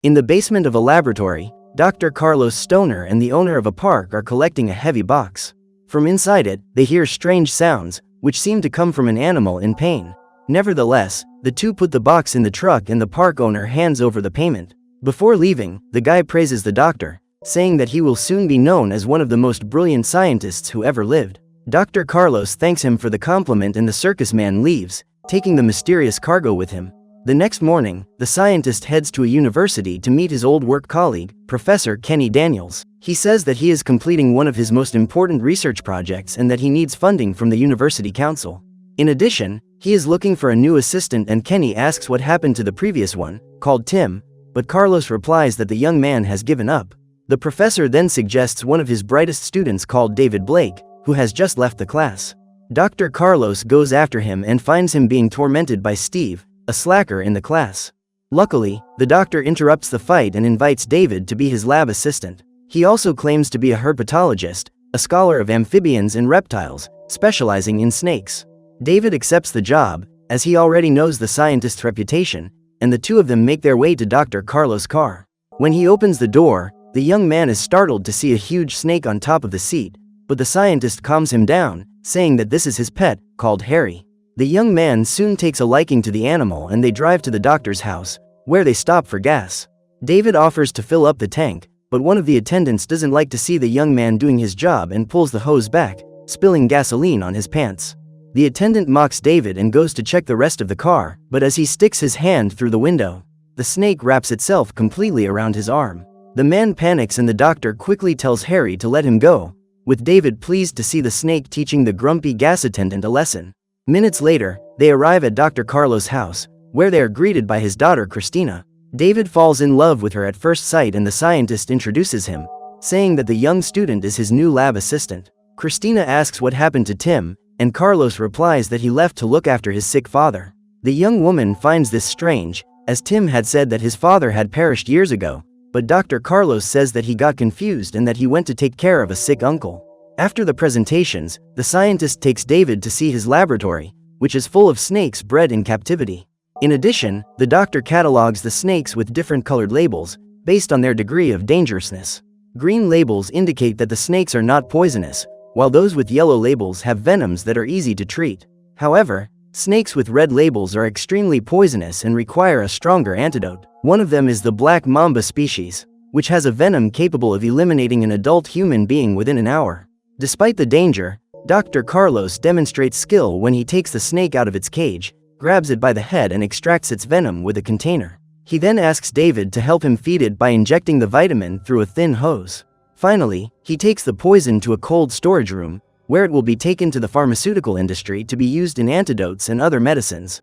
In the basement of a laboratory, Dr. Carlos Stoner and the owner of a park are collecting a heavy box. From inside it, they hear strange sounds, which seem to come from an animal in pain. Nevertheless, the two put the box in the truck and the park owner hands over the payment. Before leaving, the guy praises the doctor, saying that he will soon be known as one of the most brilliant scientists who ever lived. Dr. Carlos thanks him for the compliment and the circus man leaves, taking the mysterious cargo with him. The next morning, the scientist heads to a university to meet his old work colleague, Professor Kenny Daniels. He says that he is completing one of his most important research projects and that he needs funding from the university council. In addition, he is looking for a new assistant and Kenny asks what happened to the previous one, called Tim, but Carlos replies that the young man has given up. The professor then suggests one of his brightest students called David Blake, who has just left the class. Dr. Carlos goes after him and finds him being tormented by Steve, a slacker in the class. Luckily, the doctor interrupts the fight and invites David to be his lab assistant. He also claims to be a herpetologist, a scholar of amphibians and reptiles, specializing in snakes. David accepts the job, as he already knows the scientist's reputation, and the two of them make their way to Dr. Carlos' car. When he opens the door, the young man is startled to see a huge snake on top of the seat, but the scientist calms him down, saying that this is his pet, called Harry. The young man soon takes a liking to the animal and they drive to the doctor's house, where they stop for gas. David offers to fill up the tank, but one of the attendants doesn't like to see the young man doing his job and pulls the hose back, spilling gasoline on his pants. The attendant mocks David and goes to check the rest of the car, but as he sticks his hand through the window, the snake wraps itself completely around his arm. The man panics and the doctor quickly tells Harry to let him go, with David pleased to see the snake teaching the grumpy gas attendant a lesson. Minutes later, they arrive at Dr. Carlos' house, where they are greeted by his daughter Christina. David falls in love with her at first sight and the scientist introduces him, saying that the young student is his new lab assistant. Christina asks what happened to Tim, and Carlos replies that he left to look after his sick father. The young woman finds this strange, as Tim had said that his father had perished years ago, but Dr. Carlos says that he got confused and that he went to take care of a sick uncle. After the presentations, the scientist takes David to see his laboratory, which is full of snakes bred in captivity. In addition, the doctor catalogs the snakes with different colored labels, based on their degree of dangerousness. Green labels indicate that the snakes are not poisonous, while those with yellow labels have venoms that are easy to treat. However, snakes with red labels are extremely poisonous and require a stronger antidote. One of them is the black mamba species, which has a venom capable of eliminating an adult human being within an hour. Despite the danger, Dr. Carlos demonstrates skill when he takes the snake out of its cage, grabs it by the head and extracts its venom with a container. He then asks David to help him feed it by injecting the vitamin through a thin hose. Finally, he takes the poison to a cold storage room, where it will be taken to the pharmaceutical industry to be used in antidotes and other medicines.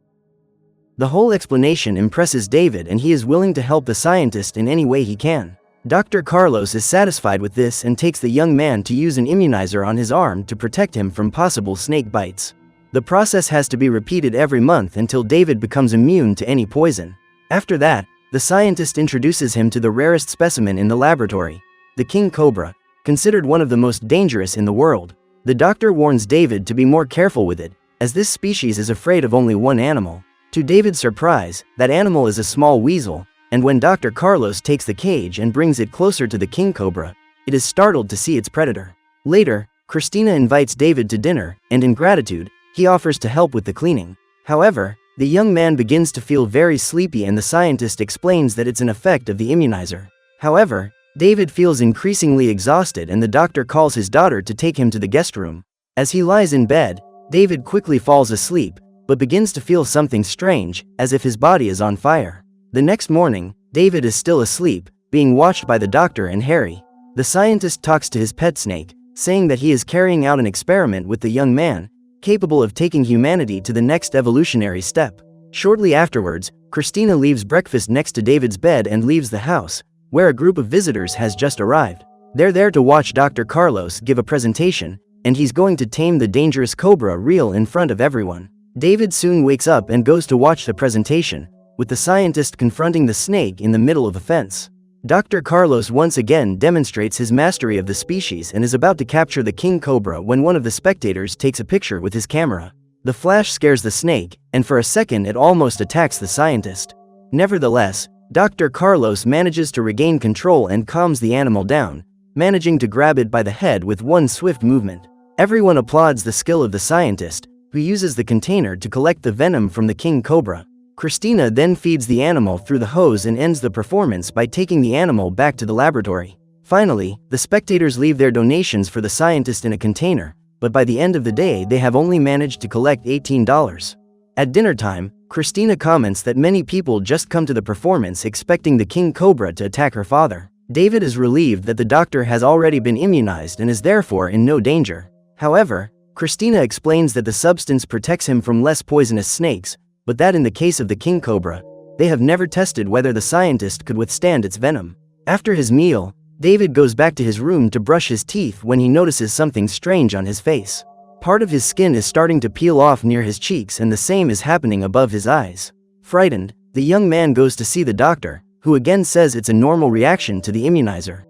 The whole explanation impresses David and he is willing to help the scientist in any way he can. Dr. Carlos is satisfied with this and takes the young man to use an immunizer on his arm to protect him from possible snake bites. The process has to be repeated every month until David becomes immune to any poison. After that, the scientist introduces him to the rarest specimen in the laboratory, the king cobra, considered one of the most dangerous in the world. The doctor warns David to be more careful with it, as this species is afraid of only one animal. To David's surprise, that animal is a small weasel, and when Dr. Carlos takes the cage and brings it closer to the king cobra, it is startled to see its predator. Later, Christina invites David to dinner, and in gratitude, he offers to help with the cleaning. However, the young man begins to feel very sleepy and the scientist explains that it's an effect of the immunizer. However, David feels increasingly exhausted and the doctor calls his daughter to take him to the guest room. As he lies in bed, David quickly falls asleep, but begins to feel something strange, as if his body is on fire. The next morning, David is still asleep, being watched by the doctor and Harry. The scientist talks to his pet snake, saying that he is carrying out an experiment with the young man, capable of taking humanity to the next evolutionary step. Shortly afterwards, Christina leaves breakfast next to David's bed and leaves the house, where a group of visitors has just arrived. They're there to watch Dr. Carlos give a presentation, and he's going to tame the dangerous cobra real in front of everyone. David soon wakes up and goes to watch the presentation, with the scientist confronting the snake in the middle of a fence. Dr. Carlos once again demonstrates his mastery of the species and is about to capture the king cobra when one of the spectators takes a picture with his camera. The flash scares the snake, and for a second it almost attacks the scientist. Nevertheless, Dr. Carlos manages to regain control and calms the animal down, managing to grab it by the head with one swift movement. Everyone applauds the skill of the scientist, who uses the container to collect the venom from the king cobra. Christina then feeds the animal through the hose and ends the performance by taking the animal back to the laboratory. Finally, the spectators leave their donations for the scientist in a container, but by the end of the day they have only managed to collect $18. At dinner time, Christina comments that many people just come to the performance expecting the king cobra to attack her father. David is relieved that the doctor has already been immunized and is therefore in no danger. However, Christina explains that the substance protects him from less poisonous snakes, but that in the case of the king cobra, they have never tested whether the scientist could withstand its venom. After his meal, David goes back to his room to brush his teeth when he notices something strange on his face. Part of his skin is starting to peel off near his cheeks and the same is happening above his eyes. Frightened, the young man goes to see the doctor, who again says it's a normal reaction to the immunizer.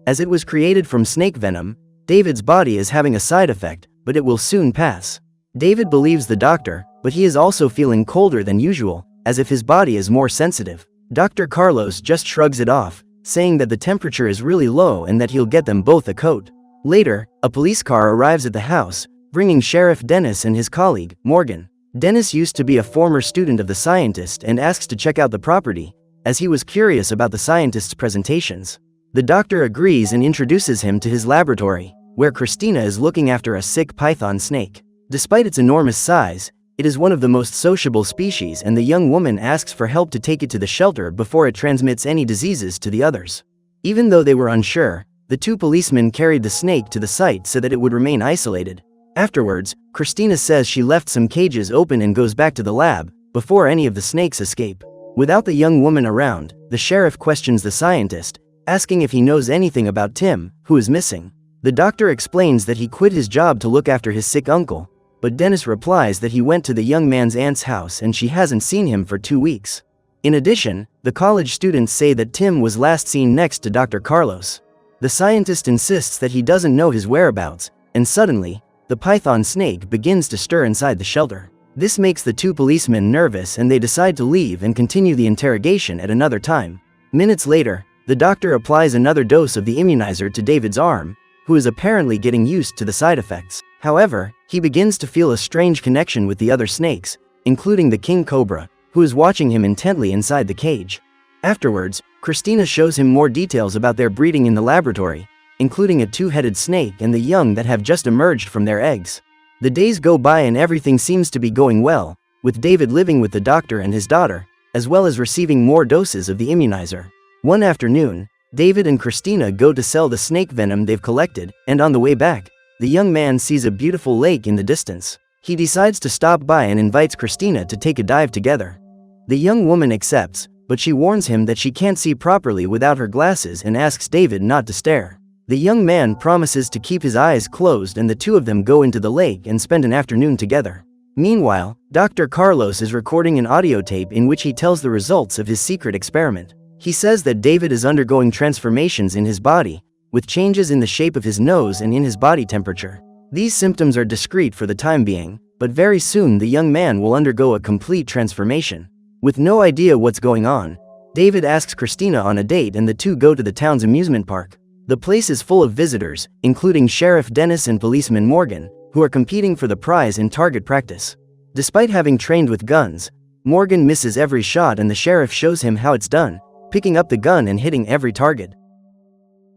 As it was created from snake venom, David's body is having a side effect, but it will soon pass. David believes the doctor, but he is also feeling colder than usual, as if his body is more sensitive. Dr. Carlos just shrugs it off, saying that the temperature is really low and that he'll get them both a coat. Later, a police car arrives at the house, bringing Sheriff Dennis and his colleague, Morgan. Dennis used to be a former student of the scientist and asks to check out the property, as he was curious about the scientist's presentations. The doctor agrees and introduces him to his laboratory, where Christina is looking after a sick python snake. Despite its enormous size, it is one of the most sociable species and the young woman asks for help to take it to the shelter before it transmits any diseases to the others. Even though they were unsure, the two policemen carried the snake to the site so that it would remain isolated. Afterwards, Christina says she left some cages open and goes back to the lab, before any of the snakes escape. Without the young woman around, the sheriff questions the scientist, asking if he knows anything about Tim, who is missing. The doctor explains that he quit his job to look after his sick uncle, but Dennis replies that he went to the young man's aunt's house and she hasn't seen him for 2 weeks. In addition, the college students say that Tim was last seen next to Dr. Carlos. The scientist insists that he doesn't know his whereabouts, and suddenly, the python snake begins to stir inside the shelter. This makes the two policemen nervous and they decide to leave and continue the interrogation at another time. Minutes later, the doctor applies another dose of the immunizer to David's arm, who is apparently getting used to the side effects. However, he begins to feel a strange connection with the other snakes, including the king cobra, who is watching him intently inside the cage. Afterwards, Christina shows him more details about their breeding in the laboratory, including a two-headed snake and the young that have just emerged from their eggs. The days go by and everything seems to be going well, with David living with the doctor and his daughter, as well as receiving more doses of the immunizer. One afternoon, David and Christina go to sell the snake venom they've collected, and on the way back, the young man sees a beautiful lake in the distance. He decides to stop by and invites Christina to take a dive together. The young woman accepts, but she warns him that she can't see properly without her glasses and asks David not to stare. The young man promises to keep his eyes closed and the two of them go into the lake and spend an afternoon together. Meanwhile, Dr. Carlos is recording an audio tape in which he tells the results of his secret experiment. He says that David is undergoing transformations in his body, with changes in the shape of his nose and in his body temperature. These symptoms are discreet for the time being, but very soon the young man will undergo a complete transformation. With no idea what's going on, David asks Christina on a date and the two go to the town's amusement park. The place is full of visitors, including Sheriff Dennis and Policeman Morgan, who are competing for the prize in target practice. Despite having trained with guns, Morgan misses every shot and the sheriff shows him how it's done, picking up the gun and hitting every target.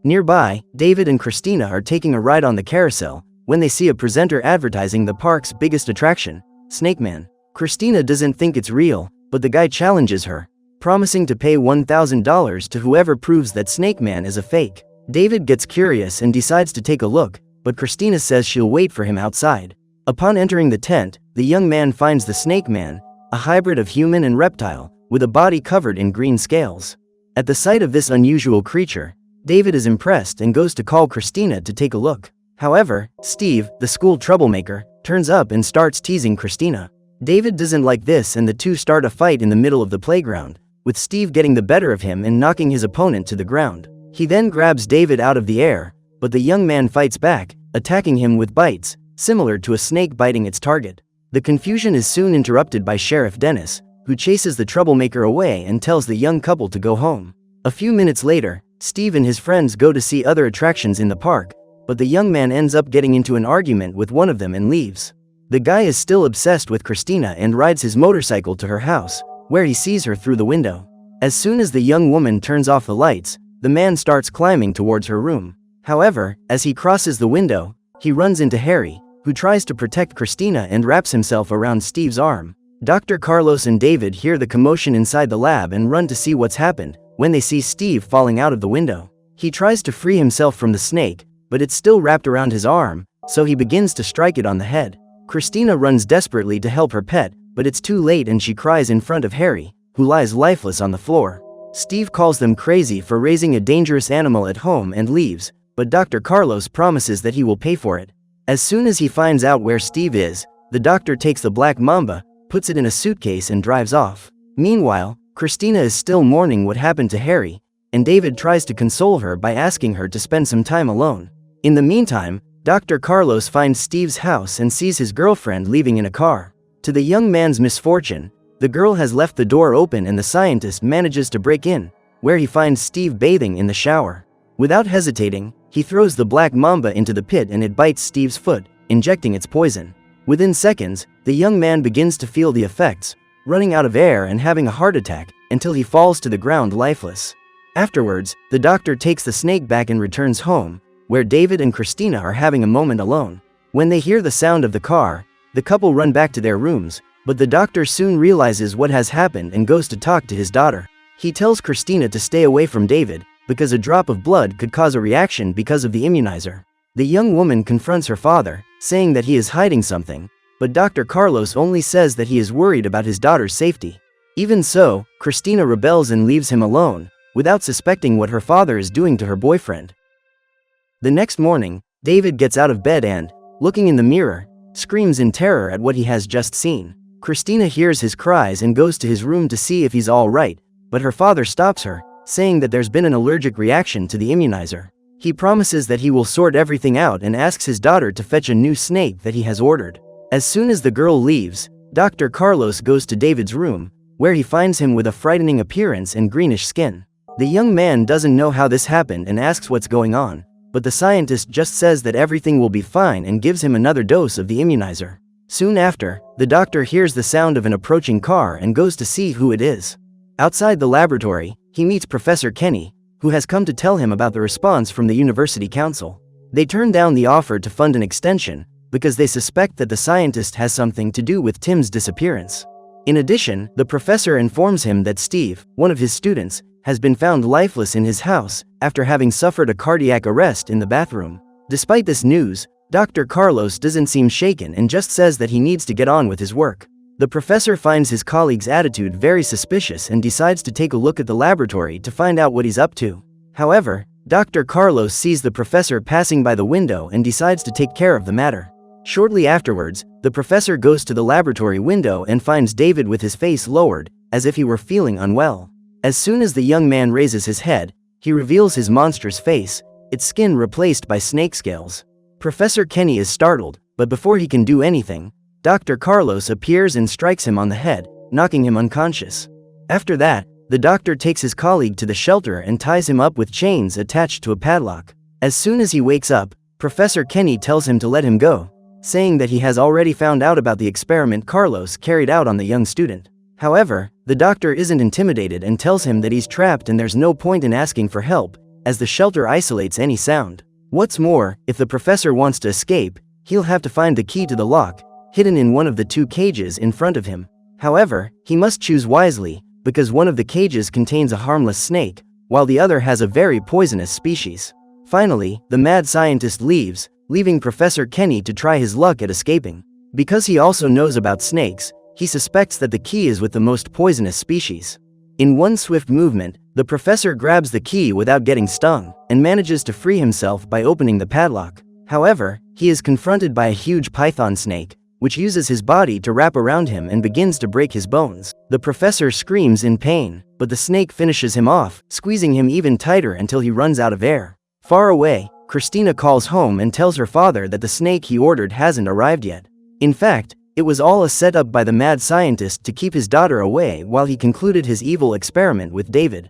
Nearby, David and Christina are taking a ride on the carousel when they see a presenter advertising the park's biggest attraction, Snake Man. Christina doesn't think it's real, but the guy challenges her, promising to pay $1,000 to whoever proves that Snake Man is a fake. David gets curious and decides to take a look, but Christina says she'll wait for him outside. Upon entering the tent, the young man finds the Snake Man, a hybrid of human and reptile, with a body covered in green scales. At the sight of this unusual creature, David is impressed and goes to call Christina to take a look. However, Steve, the school troublemaker, turns up and starts teasing Christina. David doesn't like this and the two start a fight in the middle of the playground, with Steve getting the better of him and knocking his opponent to the ground. He then grabs David out of the air, but the young man fights back, attacking him with bites, similar to a snake biting its target. The confusion is soon interrupted by Sheriff Dennis, who chases the troublemaker away and tells the young couple to go home. A few minutes later, Steve and his friends go to see other attractions in the park, but the young man ends up getting into an argument with one of them and leaves. The guy is still obsessed with Christina and rides his motorcycle to her house, where he sees her through the window. As soon as the young woman turns off the lights, the man starts climbing towards her room. However, as he crosses the window, he runs into Harry, who tries to protect Christina and wraps himself around Steve's arm. Dr. Carlos and David hear the commotion inside the lab and run to see what's happened, when they see Steve falling out of the window. He tries to free himself from the snake, but it's still wrapped around his arm, so he begins to strike it on the head. Christina runs desperately to help her pet, but it's too late and she cries in front of Harry, who lies lifeless on the floor. Steve calls them crazy for raising a dangerous animal at home and leaves, but Dr. Carlos promises that he will pay for it. As soon as he finds out where Steve is, the doctor takes the black mamba, puts it in a suitcase and drives off. Meanwhile, Christina is still mourning what happened to Harry, and David tries to console her by asking her to spend some time alone. In the meantime, Dr. Carlos finds Steve's house and sees his girlfriend leaving in a car. To the young man's misfortune, the girl has left the door open and the scientist manages to break in, where he finds Steve bathing in the shower. Without hesitating, he throws the black mamba into the pit and it bites Steve's foot, injecting its poison. Within seconds, the young man begins to feel the effects, running out of air and having a heart attack, until he falls to the ground lifeless. Afterwards, the doctor takes the snake back and returns home, where David and Christina are having a moment alone. When they hear the sound of the car, the couple run back to their rooms, but the doctor soon realizes what has happened and goes to talk to his daughter. He tells Christina to stay away from David, because a drop of blood could cause a reaction because of the immunizer. The young woman confronts her father, saying that he is hiding something, but Dr. Carlos only says that he is worried about his daughter's safety. Even so, Christina rebels and leaves him alone, without suspecting what her father is doing to her boyfriend. The next morning, David gets out of bed and, looking in the mirror, screams in terror at what he has just seen. Christina hears his cries and goes to his room to see if he's all right, but her father stops her, saying that there's been an allergic reaction to the immunizer. He promises that he will sort everything out and asks his daughter to fetch a new snake that he has ordered. As soon as the girl leaves, Dr. Carlos goes to David's room, where he finds him with a frightening appearance and greenish skin. The young man doesn't know how this happened and asks what's going on, but the scientist just says that everything will be fine and gives him another dose of the immunizer. Soon after, the doctor hears the sound of an approaching car and goes to see who it is. Outside the laboratory, he meets Professor Kenny, who has come to tell him about the response from the university council. They turn down the offer to fund an extension, because they suspect that the scientist has something to do with Tim's disappearance. In addition, the professor informs him that Steve, one of his students, has been found lifeless in his house after having suffered a cardiac arrest in the bathroom. Despite this news, Dr. Carlos doesn't seem shaken and just says that he needs to get on with his work. The professor finds his colleague's attitude very suspicious and decides to take a look at the laboratory to find out what he's up to. However, Dr. Carlos sees the professor passing by the window and decides to take care of the matter. Shortly afterwards, the professor goes to the laboratory window and finds David with his face lowered, as if he were feeling unwell. As soon as the young man raises his head, he reveals his monstrous face, its skin replaced by snake scales. Professor Kenny is startled, but before he can do anything, Dr. Carlos appears and strikes him on the head, knocking him unconscious. After that, the doctor takes his colleague to the shelter and ties him up with chains attached to a padlock. As soon as he wakes up, Professor Kenny tells him to let him go, saying that he has already found out about the experiment Carlos carried out on the young student. However, the doctor isn't intimidated and tells him that he's trapped and there's no point in asking for help, as the shelter isolates any sound. What's more, if the professor wants to escape, he'll have to find the key to the lock, hidden in one of the two cages in front of him. However, he must choose wisely, because one of the cages contains a harmless snake, while the other has a very poisonous species. Finally, the mad scientist leaves, leaving Professor Kenny to try his luck at escaping. Because he also knows about snakes, he suspects that the key is with the most poisonous species. In one swift movement, the professor grabs the key without getting stung, and manages to free himself by opening the padlock. However, he is confronted by a huge python snake, which uses his body to wrap around him and begins to break his bones. The professor screams in pain, but the snake finishes him off, squeezing him even tighter until he runs out of air. Far away, Christina calls home and tells her father that the snake he ordered hasn't arrived yet. In fact, It was all a setup by the mad scientist to keep his daughter away while he concluded his evil experiment with David.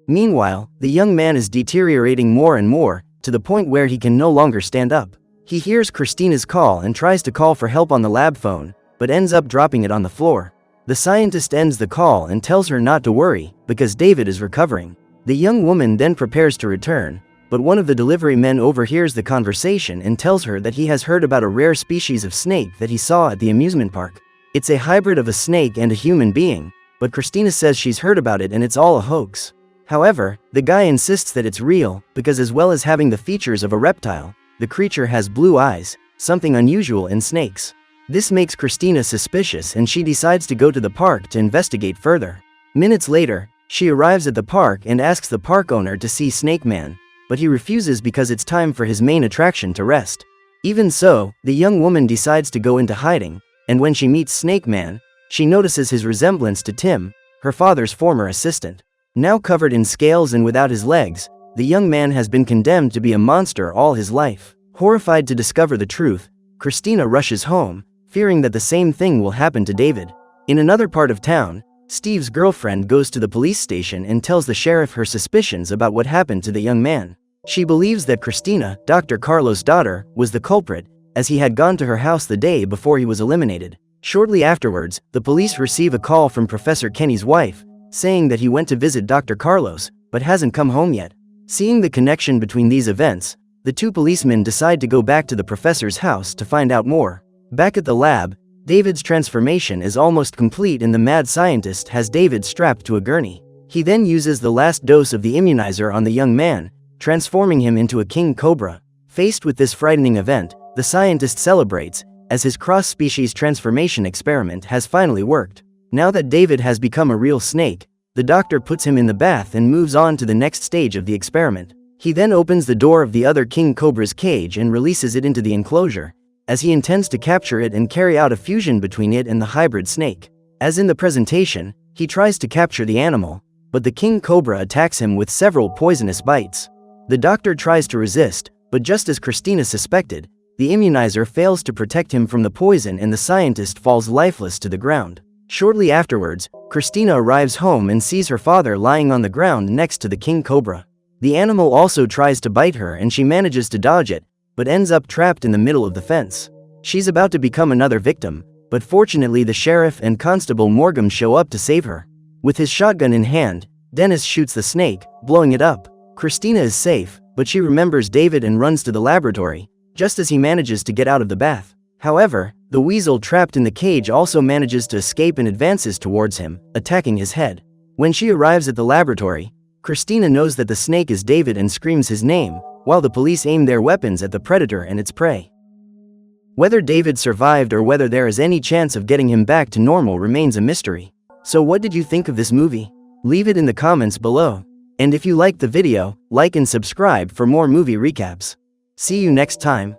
Meanwhile, the young man is deteriorating more and more, to the point where he can no longer stand up. He hears Christina's call and tries to call for help on the lab phone, but ends up dropping it on the floor. The scientist ends the call and tells her not to worry, because David is recovering. The young woman then prepares to return, but one of the delivery men overhears the conversation and tells her that he has heard about a rare species of snake that he saw at the amusement park. It's a hybrid of a snake and a human being, but Christina says she's heard about it and it's all a hoax. However, the guy insists that it's real, because as well as having the features of a reptile, the creature has blue eyes, something unusual in snakes. This makes Christina suspicious and she decides to go to the park to investigate further. Minutes later, she arrives at the park and asks the park owner to see Snake Man, but he refuses because it's time for his main attraction to rest. Even so, the young woman decides to go into hiding, and when she meets Snake Man, she notices his resemblance to Tim, her father's former assistant. Now covered in scales and without his legs, the young man has been condemned to be a monster all his life. Horrified to discover the truth, Christina rushes home, fearing that the same thing will happen to David. In another part of town, Steve's girlfriend goes to the police station and tells the sheriff her suspicions about what happened to the young man. She believes that Christina, Dr. Carlos' daughter, was the culprit, as he had gone to her house the day before he was eliminated. Shortly afterwards, the police receive a call from Professor Kenny's wife, saying that he went to visit Dr. Carlos, but hasn't come home yet. Seeing the connection between these events, the two policemen decide to go back to the professor's house to find out more. Back at the lab, David's transformation is almost complete and the mad scientist has David strapped to a gurney. He then uses the last dose of the immunizer on the young man, transforming him into a king cobra. Faced with this frightening event, the scientist celebrates, as his cross-species transformation experiment has finally worked. Now that David has become a real snake, the doctor puts him in the bath and moves on to the next stage of the experiment. He then opens the door of the other king cobra's cage and releases it into the enclosure, as he intends to capture it and carry out a fusion between it and the hybrid snake. As in the presentation, he tries to capture the animal, but the king cobra attacks him with several poisonous bites. The doctor tries to resist, but just as Christina suspected, the immunizer fails to protect him from the poison and the scientist falls lifeless to the ground. Shortly afterwards, Christina arrives home and sees her father lying on the ground next to the king cobra. The animal also tries to bite her and she manages to dodge it, but ends up trapped in the middle of the fence. She's about to become another victim, but fortunately the sheriff and Constable Morgan show up to save her. With his shotgun in hand, Dennis shoots the snake, blowing it up. Christina is safe, but she remembers David and runs to the laboratory, just as he manages to get out of the bath. However, the weasel trapped in the cage also manages to escape and advances towards him, attacking his head. When she arrives at the laboratory, Christina knows that the snake is David and screams his name, while the police aim their weapons at the predator and its prey. Whether David survived or whether there is any chance of getting him back to normal remains a mystery. So what did you think of this movie? Leave it in the comments below. And if you liked the video, like and subscribe for more movie recaps. See you next time.